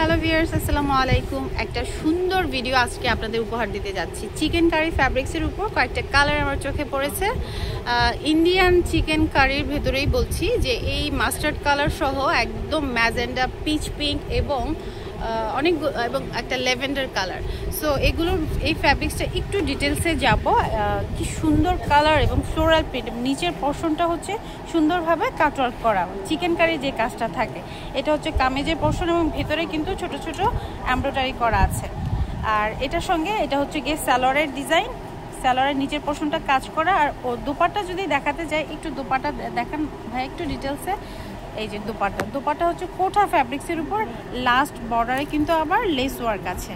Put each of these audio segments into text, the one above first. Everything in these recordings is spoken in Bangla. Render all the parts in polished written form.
হ্যালো ভিউয়ার্স, আসসালামু আলাইকুম। একটা সুন্দর ভিডিও আজকে আপনাদের উপহার দিতে যাচ্ছি। চিকেন কারি ফ্যাব্রিক্সের উপর কয়েকটা কালার আমার চোখে পড়েছে। ইন্ডিয়ান চিকেন কারির ভেতরেই বলছি যে এই মাস্টার্ড কালার সহ একদম ম্যাজেন্ডা, পিচ পিঙ্ক এবং এবং একটা ল্যাভেন্ডার কালার। সো এগুলোর এই ফ্যাব্রিক্সটা একটু ডিটেলসে যাব। কি সুন্দর কালার এবং ফ্লোরাল প্রিন্ট। নিচের পোর্শনটা হচ্ছে সুন্দরভাবে কাটওয়ার্ক করা, চিকেন কারি যে কাজটা থাকে এটা হচ্ছে কামিজের পোর্শন এবং ভেতরে কিন্তু ছোট ছোট এমব্রয়ডারি করা আছে। আর এটার সঙ্গে এটা হচ্ছে গিয়ে সালোয়ারের ডিজাইন, সালোয়ারের নিচের পোর্শনটা কাজ করা। আর ও দুপাট্টা যদি দেখাতে যাই, একটু দুপাট্টা দেখান ভাই একটু ডিটেলসে। এই যে দুপাট্টা হচ্ছে কোটা ফ্যাব্রিক্সের উপর লাস্ট বর্ডারে কিন্তু আবার লেস ওয়ার্ক আছে।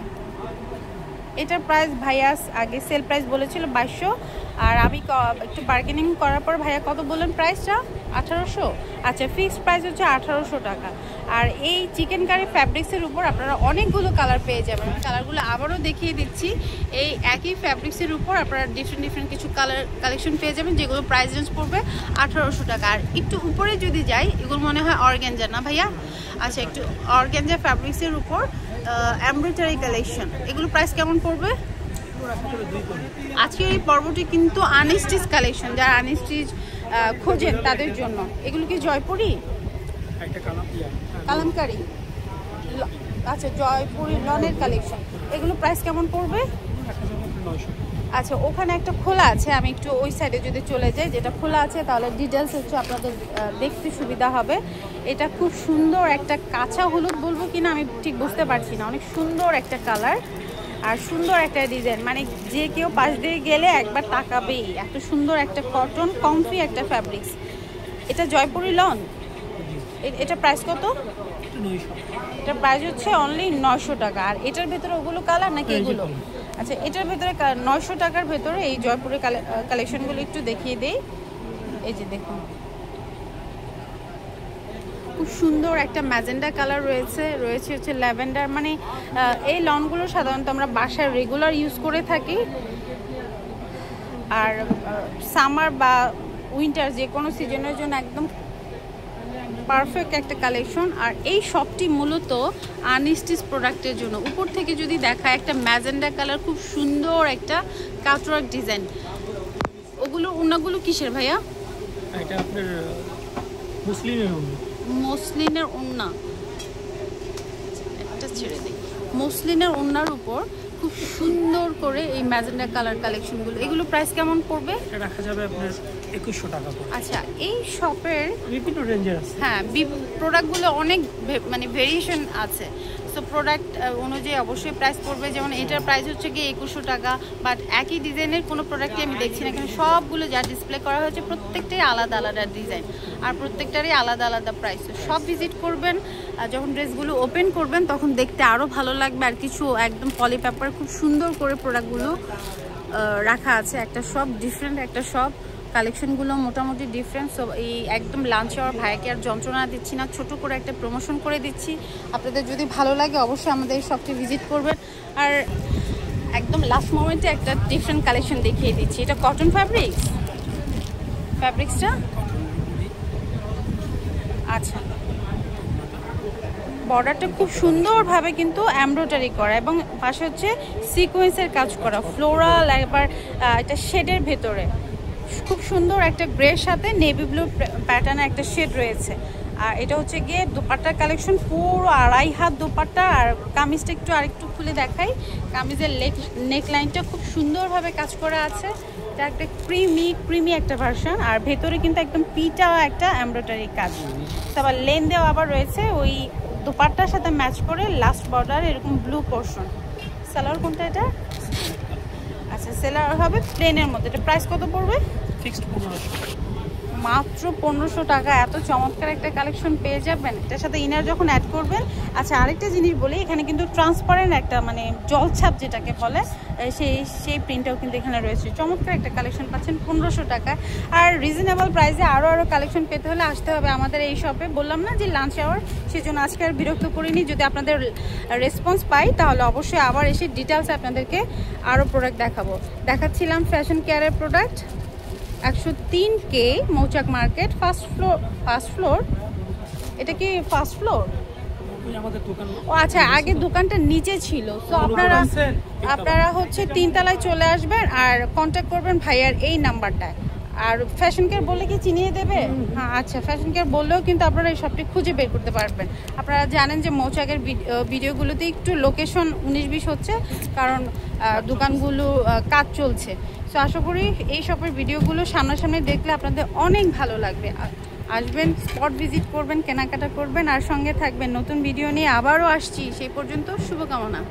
এটার প্রাইস ভাইয়া আগে সেল প্রাইস বলেছিল 2200, আর আমি একটু বার্গেনিং করার পর ভাইয়া কত বললেন প্রাইসটা? 1800। আচ্ছা, ফিক্সড প্রাইস হচ্ছে 1800 টাকা। আর এই চিকেন কারি ফ্যাব্রিক্সের উপর আপনারা অনেকগুলো কালার পেয়ে যাবেন। আমি কালারগুলো আবারও দেখিয়ে দিচ্ছি। এই একই ফ্যাব্রিক্সের উপর আপনারা ডিফারেন্ট কিছু কালার কালেকশন পেয়ে যাবেন, যেগুলো প্রাইস রেঞ্জ পড়বে 1800 টাকা। আর একটু উপরে যদি যাই, এগুলো মনে হয় অর্গানজা না ভাইয়া? আচ্ছা, একটু অর্গানজা ফ্যাব্রিক্সের উপর এমব্রয়ডারি কালেকশন, এগুলো প্রাইস কেমন পড়বে? আজকে এই পর্বটি কিন্তু আনস্টিচ কালেকশন, যারা আনস্টিচ খোঁজেন তাদের জন্য। এগুলো কি জয়পুরি কালামকারি? আচ্ছা, জয়পুরি লনের কালেকশন, এগুলো প্রাইস কেমন পড়বে? আচ্ছা, ওখানে একটা খোলা আছে, আমি একটু ওই সাইডে যদি চলে যাই, যেটা খোলা আছে তাহলে ডিটেলস হচ্ছে আপনাদের দেখতে সুবিধা হবে। এটা খুব সুন্দর একটা কাঁচা হলুদ বলবো কিনা আমি ঠিক বুঝতে পারছি না, অনেক সুন্দর একটা কালার আর সুন্দর একটা ডিজাইন। মানে যে কেউ পাশ দিয়ে গেলে একবার তাকাবেই, এত সুন্দর একটা কটন কমফি একটা ফ্যাব্রিক্স। এটা জয়পুরি লন। এটা প্রাইস কত? এটার প্রাইস হচ্ছে অনলি 900 টাকা। আর এটার ভেতরে ওগুলো কালার নাকি এগুলো? আচ্ছা, এটার ভেতরে 900 টাকার ভেতরে এই জয়পুরের কালেকশনগুলো একটু দেখিয়ে দেই। এই যে দেখুন, খুব সুন্দর একটা ম্যাজেন্ডা কালার রয়েছে হচ্ছে ল্যাভেন্ডার। মানে এই লনগুলো সাধারণত আমরা বাসায় রেগুলার ইউজ করে থাকি। আর সামার বা উইন্টার যে কোনো সিজনের জন্য একদম পারফেক্ট একটা কালেকশন। আর এই শপটি মূলত আনস্টিচ প্রোডাক্টের জন্য। উপর থেকে যদি দেখা, একটা ম্যাজেন্ডা কালার, খুব সুন্দর একটা কাটওয়ার্ক ডিজাইন। ওগুলো ওনাগুলো কিসের ভাইয়া? এটা আপনার মসলিনের ওন্না। একটা ছেড়ে দিই। মসলিনের ওন্নার উপর খুব সুন্দর করে এই ম্যাজেন্ডা কালার কালেকশনগুলো, এগুলো প্রাইস কেমন পড়বে? এটা রাখা যাবে আপনার 2100 টাকা করে। আচ্ছা, এই শপের বিভিন্ন রেঞ্জের আছে। হ্যাঁ, প্রোডাক্টগুলো অনেক মানে ভেরিয়েশন আছে। সো প্রোডাক্ট অনুযায়ী অবশ্যই প্রাইস পড়বে। যেমন এটার প্রাইস হচ্ছে গিয়ে 2100 টাকা, বাট একই ডিজাইনের কোনো প্রোডাক্টই আমি দেখছি না, এখানে সবগুলো যা ডিসপ্লে করা হয়েছে প্রত্যেকটাই আলাদা আলাদা ডিজাইন আর প্রত্যেকটারই আলাদা আলাদা প্রাইস। সব ভিজিট করবেন, যখন ড্রেসগুলো ওপেন করবেন তখন দেখতে আরও ভালো লাগবে। আর কিছু একদম পলি পেপার খুব সুন্দর করে প্রোডাক্টগুলো রাখা আছে। একটা সব ডিফারেন্ট, একটা সব কালেকশনগুলো মোটামুটি ডিফারেন্ট। সো এই একদম লাঞ্চ আওয়ার ভাইয়াকে আর যন্ত্রণা দিচ্ছি না, ছোট করে একটা প্রমোশন করে দিচ্ছি। আপনাদের যদি ভালো লাগে অবশ্যই আমাদের এই শপটি ভিজিট করবেন। আর একদম লাস্ট মোমেন্টে একটা ডিফারেন্ট কালেকশন দেখিয়ে দিচ্ছি। এটা কটন ফ্যাব্রিক্সটা আচ্ছা, বর্ডারটা খুব সুন্দরভাবে কিন্তু এমব্রয়ডারি করা এবং পাশে হচ্ছে সিকোয়েন্সের কাজ করা, ফ্লোরাল। একবার এটা শেডের ভেতরে খুব সুন্দর একটা গ্রের সাথে নেভি ব্লু প্যাটার্নের একটা শেড রয়েছে। আর এটা হচ্ছে গিয়ে দোপাট্টার কালেকশন, পুরো 2.5 হাত দোপাট্টা। আর কামিজটা আরেকটু খুলে দেখাই। কামিজের নেক লাইনটা খুব সুন্দরভাবে কাজ করা আছে। এটা একটা ক্রিমি একটা ভার্সন। আর ভেতরে কিন্তু একদম পিটা একটা এমব্রয়ডারি কাজ। তারপর লেন দেওয়া আবার রয়েছে ওই দোপাট্টার সাথে ম্যাচ করে লাস্ট বর্ডার এরকম ব্লু পোর্শন। সালোয়ার কোনটা এটা? আচ্ছা, সেলার হবে প্লেনের মধ্যে। এটা প্রাইস কত পড়বে? ফিক্সড 1500, মাত্র 1500 টাকা। এত চমৎকার একটা কালেকশন পেয়ে যাবেন। এটার সাথে ইনার যখন অ্যাড করবেন। আচ্ছা, আরেকটা জিনিস বলি, এখানে কিন্তু ট্রান্সপারেন্ট একটা মানে জলছাপ যেটাকে বলে সেই প্রিন্টটাও কিন্তু এখানে রয়েছে। চমৎকার একটা কালেকশন পাচ্ছেন 1500 টাকা। আর রিজনেবল প্রাইসে আরও কালেকশন পেতে হলে আসতে হবে আমাদের এই শপে। বললাম না যে লাঞ্চ আওয়ার, সেজন্য আজকে আর বিরক্ত করিনি। যদি আপনাদের রেসপন্স পাই তাহলে অবশ্যই আবার এসে ডিটেলসে আপনাদেরকে আরও প্রোডাক্ট দেখাচ্ছিলাম। ফ্যাশন কেয়ারের প্রোডাক্ট 103K মৌচাক মার্কেট, ফার্স্ট ফ্লোর। এটা কি ফার্স্ট ফ্লোর? ওই আমাদের দোকান। ও আচ্ছা, আগে দোকানটা নিচে ছিল, তো আপনারা হচ্ছে 3 তলায় চলে আসবেন আর কন্ট্যাক্ট করবেন ভাইয়ার এই নাম্বারটায়। আর ফ্যাশন কেয়ার বললে কি চিনিয়ে দেবে? হ্যাঁ আচ্ছা, ফ্যাশন কেয়ার বললেও কিন্তু আপনারা এই শপটি খুঁজে বের করতে পারবেন। আপনারা জানেন যে মৌচাকের ভিডিওগুলোতে একটু লোকেশন 19-20 হচ্ছে, কারণ দোকানগুলো কাজ চলছে। সো আশা করি এই শপের ভিডিওগুলো সামনাসামনি দেখলে আপনাদের অনেক ভালো লাগবে। আসবেন, স্পট ভিজিট করবেন, কেনাকাটা করবেন, আর সঙ্গে থাকবেন। নতুন ভিডিও নিয়ে আবারও আসছি, সেই পর্যন্ত শুভকামনা।